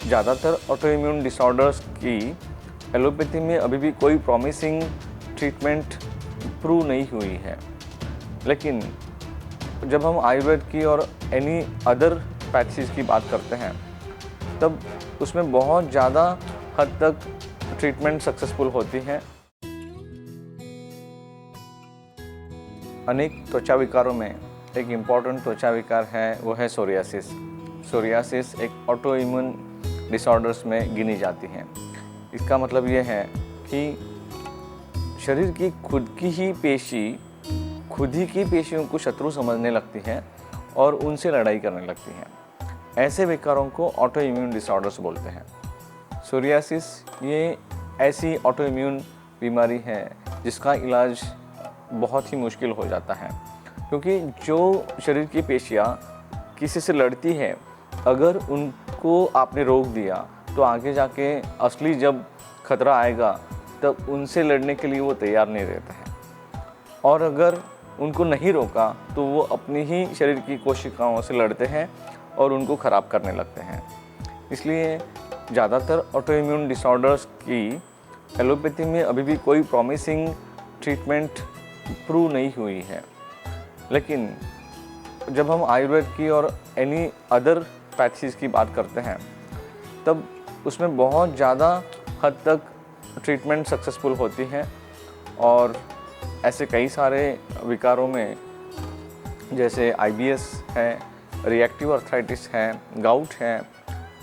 ज़्यादातर auto immune disorders की allopathy में अभी भी कोई प्रॉमिसिंग ट्रीटमेंट प्रूव नहीं हुई है, लेकिन जब हम आयुर्वेद की और एनी अदर पैथीज की बात करते हैं तब उसमें बहुत ज़्यादा हद तक ट्रीटमेंट सक्सेसफुल होती है। अनेक त्वचा विकारों में एक इम्पॉर्टेंट त्वचा विकार है, वो है सोरियासिस। सोरियासिस एक ऑटो इम्यून डिसऑर्डर्स में गिनी जाती है। इसका मतलब ये है कि शरीर की खुद ही की पेशियों को शत्रु समझने लगती है और उनसे लड़ाई करने लगती हैं। ऐसे विकारों को ऑटो इम्यून डिसऑर्डर्स बोलते हैं। सोरियासिस ये ऐसी ऑटो इम्यून बीमारी है जिसका इलाज बहुत ही मुश्किल हो जाता है, क्योंकि जो शरीर की पेशियाँ किसी से लड़ती है, अगर उनको आपने रोक दिया तो आगे जाके असली जब खतरा आएगा तब उनसे लड़ने के लिए वो तैयार नहीं रहता है, और अगर उनको नहीं रोका तो वो अपनी ही शरीर की कोशिकाओं से लड़ते हैं और उनको ख़राब करने लगते हैं। इसलिए ज़्यादातर ऑटो इम्यून डिसऑर्डर्स की एलोपैथी में अभी भी कोई प्रॉमिसिंग ट्रीटमेंट प्रूव नहीं हुई है, लेकिन जब हम आयुर्वेद की और एनी अदर पैथीज की बात करते हैं तब उसमें बहुत ज़्यादा हद तक ट्रीटमेंट सक्सेसफुल होती है। और ऐसे कई सारे विकारों में जैसे IBS है, रिएक्टिव अर्थराइटिस है, गाउट है,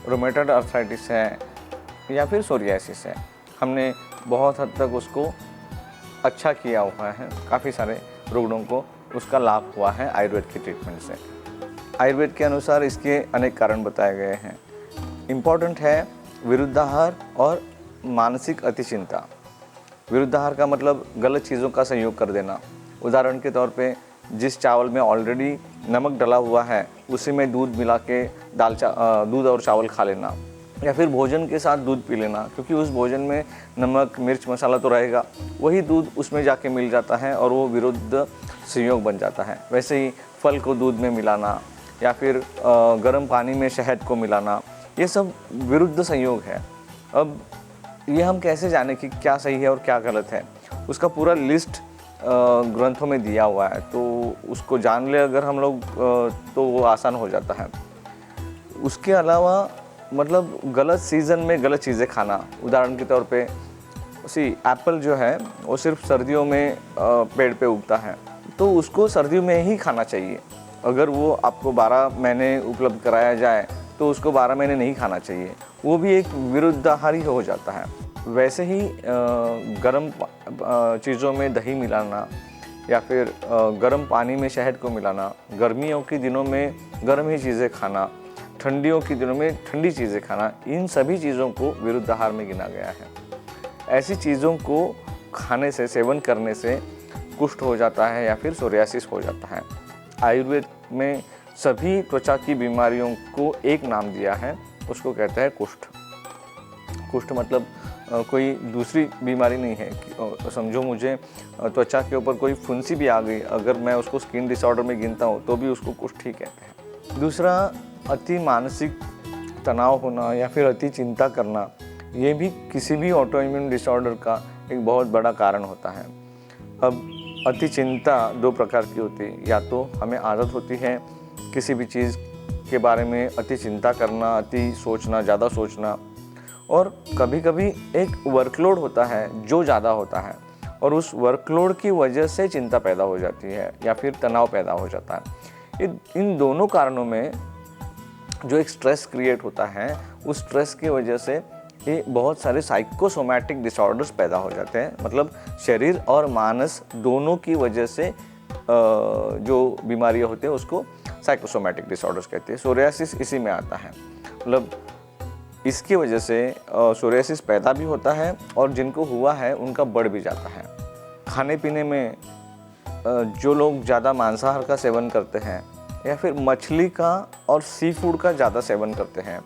रोमेटॉइड अर्थराइटिस है या फिर सोरियासिस है, हमने बहुत हद तक उसको अच्छा किया हुआ है। काफ़ी सारे रोगियों को उसका लाभ हुआ है आयुर्वेद की ट्रीटमेंट से। आयुर्वेद के अनुसार इसके अनेक कारण बताए गए हैं। इम्पॉर्टेंट है विरुद्धाहार और मानसिक अतिचिंता। विरुद्धाहार का मतलब गलत चीज़ों का संयोग कर देना। उदाहरण के तौर पे जिस चावल में ऑलरेडी नमक डला हुआ है उसी में दूध मिला के दूध और चावल खा लेना, या फिर भोजन के साथ दूध पी लेना, क्योंकि उस भोजन में नमक मिर्च मसाला तो रहेगा, वही दूध उसमें जाके मिल जाता है और वो विरुद्ध संयोग बन जाता है। वैसे ही फल को दूध में मिलाना या फिर गर्म पानी में शहद को मिलाना, ये सब विरुद्ध संयोग है। अब ये हम कैसे जाने कि क्या सही है और क्या गलत है? उसका पूरा लिस्ट ग्रंथों में दिया हुआ है, तो उसको जान ले अगर हम लोग तो वो आसान हो जाता है। उसके अलावा मतलब गलत सीज़न में गलत चीज़ें खाना, उदाहरण के तौर पे एप्पल जो है वो सिर्फ सर्दियों में पेड़ पे उगता है, तो उसको सर्दियों में ही खाना चाहिए। अगर वो आपको 12 महीने उपलब्ध कराया जाए तो उसको 12 महीने नहीं खाना चाहिए, वो भी एक विरुद्धाहारी हो जाता है। वैसे ही गर्म चीज़ों में दही मिलाना या फिर गर्म पानी में शहद को मिलाना, गर्मियों के दिनों में गर्म ही चीज़ें खाना, ठंडियों के दिनों में ठंडी चीज़ें खाना, इन सभी चीज़ों को विरुद्धाहार में गिना गया है। ऐसी चीज़ों को खाने से, सेवन करने से कुष्ठ हो जाता है या फिर सोरियासिस हो जाता है। आयुर्वेद में सभी त्वचा की बीमारियों को एक नाम दिया है, उसको कहते हैं कुष्ठ। कुष्ठ मतलब कोई दूसरी बीमारी नहीं है। समझो मुझे त्वचा के ऊपर कोई फुंसी भी आ गई, अगर मैं उसको स्किन डिसऑर्डर में गिनता हूँ तो भी उसको कुष्ठ ही कहते हैं। दूसरा, अति मानसिक तनाव होना या फिर अति चिंता करना, ये भी किसी भी ऑटो इम्यून डिसऑर्डर का एक बहुत बड़ा कारण होता है। अब अति चिंता दो प्रकार की होती है, या तो हमें आदत होती है किसी भी चीज़ के बारे में अति चिंता करना, अति सोचना, ज़्यादा सोचना, और कभी कभी एक वर्कलोड होता है जो ज़्यादा होता है और उस वर्कलोड की वजह से चिंता पैदा हो जाती है या फिर तनाव पैदा हो जाता है। इन दोनों कारणों में जो एक स्ट्रेस क्रिएट होता है, उस स्ट्रेस की वजह से ये बहुत सारे साइकोसोमैटिक डिसऑर्डर्स पैदा हो जाते हैं। मतलब शरीर और मानस दोनों की वजह से जो बीमारियां होती हैं उसको साइकोसोमैटिक डिसऑर्डर्स कहते हैं। सोरियासिस इसी में आता है। मतलब इसकी वजह से सोरियासिस पैदा भी होता है और जिनको हुआ है उनका बढ़ भी जाता है। खाने पीने में जो लोग ज़्यादा मांसाहार का सेवन करते हैं या फिर मछली का और सी फूड का ज़्यादा सेवन करते हैं,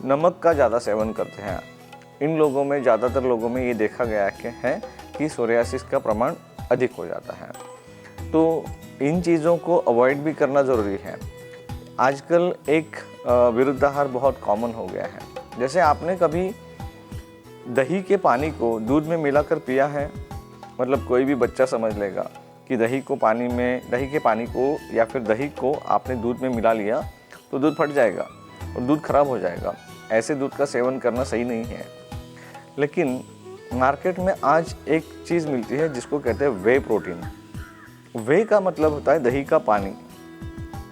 नमक का ज़्यादा सेवन करते हैं, इन लोगों में, ज़्यादातर लोगों में ये देखा गया है कि सोरियासिस का प्रमाण अधिक हो जाता है। तो इन चीज़ों को अवॉइड भी करना ज़रूरी है। आजकल एक विरुद्धाहार बहुत कॉमन हो गया है। जैसे आपने कभी दही के पानी को दूध में मिलाकर पिया है, मतलब कोई भी बच्चा समझ लेगा कि दही के पानी को या फिर दही को आपने दूध में मिला लिया तो दूध फट जाएगा और दूध खराब हो जाएगा। ऐसे दूध का सेवन करना सही नहीं है। लेकिन मार्केट में आज एक चीज़ मिलती है जिसको कहते हैं वे प्रोटीन। वे का मतलब होता है दही का पानी।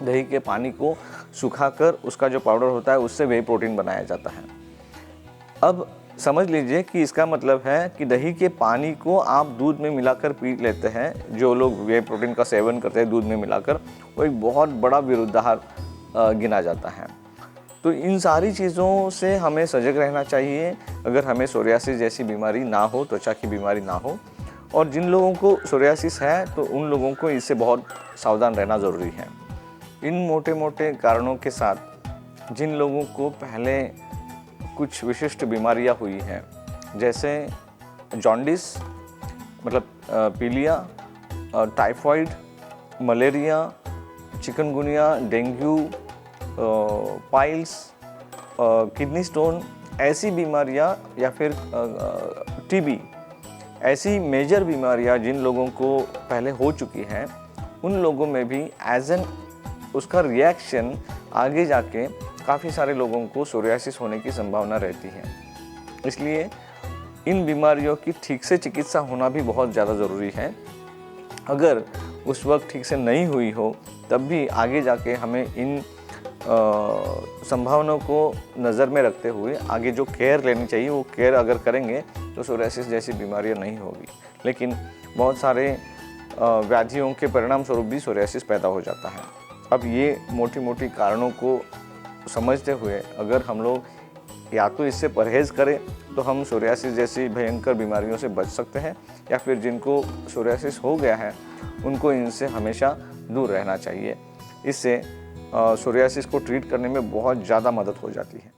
दही के पानी को सुखाकर उसका जो पाउडर होता है उससे वे प्रोटीन बनाया जाता है। अब समझ लीजिए कि इसका मतलब है कि दही के पानी को आप दूध में मिलाकर पी लेते हैं। जो लोग वे प्रोटीन का सेवन करते हैं दूध में मिलाकर, वो एक बहुत बड़ा विरुद्धाहार गिना जाता है। तो इन सारी चीज़ों से हमें सजग रहना चाहिए अगर हमें सोरियासिस जैसी बीमारी ना हो, त्वचा की बीमारी ना हो। और जिन लोगों को सोरियासिस है तो उन लोगों को इससे बहुत सावधान रहना ज़रूरी है। इन मोटे मोटे कारणों के साथ जिन लोगों को पहले कुछ विशिष्ट बीमारियां हुई हैं, जैसे जॉन्डिस मतलब पीलिया, typhoid, malaria, chikungunya, dengue, piles, kidney stone, ऐसी बीमारियां या फिर टीबी, ऐसी मेजर बीमारियां जिन लोगों को पहले हो चुकी हैं, उन लोगों में भी उसका रिएक्शन आगे जाके काफ़ी सारे लोगों को सोरियासिस होने की संभावना रहती है। इसलिए इन बीमारियों की ठीक से चिकित्सा होना भी बहुत ज़्यादा ज़रूरी है। अगर उस वक्त ठीक से नहीं हुई हो तब भी आगे जाके हमें इन संभावनाओं को नज़र में रखते हुए आगे जो केयर लेनी चाहिए वो केयर अगर करेंगे तो सोरियासिस जैसी बीमारियां नहीं होगी। लेकिन बहुत सारे व्याधियों के परिणाम स्वरूप भी सोरियासिस पैदा हो जाता है। अब ये मोटी मोटी कारणों को समझते हुए अगर हम लोग या तो इससे परहेज़ करें तो हम सोरियासिस जैसी भयंकर बीमारियों से बच सकते हैं, या फिर जिनको सोरियासिस हो गया है उनको इनसे हमेशा दूर रहना चाहिए। इससे सोरियासिस को ट्रीट करने में बहुत ज़्यादा मदद हो जाती है।